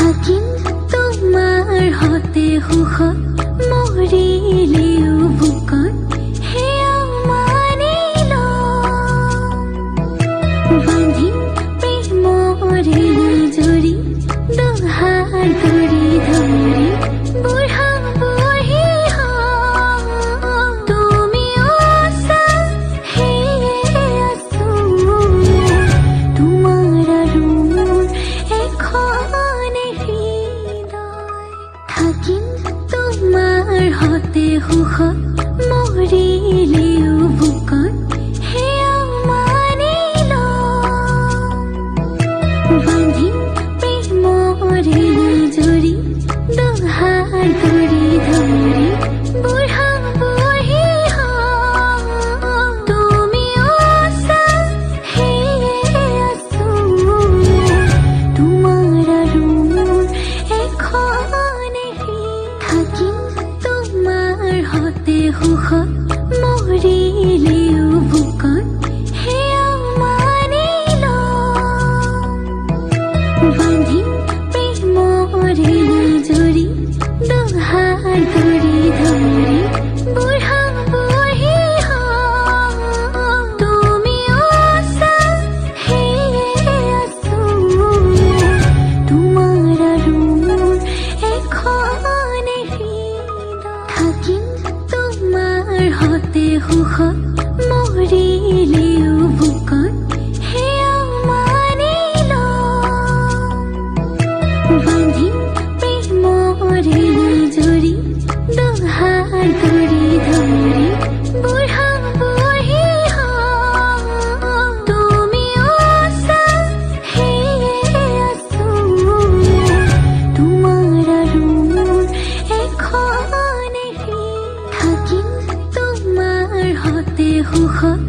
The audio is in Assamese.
থাকিম তোমাৰ হতে সুখত মৰিলেও বুকত সেয়া মানি বান্ধিম প্ৰেমৰে জৰি দুহাৰ ধৰি ধৰি বুঢ়া বুঢ়ী তুমিও আছা সেয়ে আছো তোমাৰ আৰু মোৰ এখনে হৃদয় থাকিম তোমাৰ হতে সুখত মৰিলেও বুকত সেয়া মানি বান্ধিম প্ৰেমৰে জৰি দুহাৰ ধৰি ধৰি বুঢ়া বুঢ়ী তুমিও আছা সেয়ে আছো তোমাৰ আৰু মোৰ এখনে থাকিম তোমাৰ হতে সুখত মৰিলেও বুকত সেয়া মানি বান্ধিম প্ৰেমৰে জৰি দুহাৰ ধৰি ধৰি বুঢ়া বুঢ়ী তুমিও আছা সেয়ে আছো তোমাৰ আৰু মোৰ এখনে হৃদয় থাকিম তোমাৰ হতে সুখত মৰিলেও বুকত সেয়া মানি বান্ধিম প্ৰেমৰে জৰি দুহাৰ ধৰি ধৰি বুঢ়া বুঢ়ী তুমিও আছা সেয়ে আছো তোমাৰ আৰু মোৰ এখনে থাকিম তোমাৰ হতে সুখত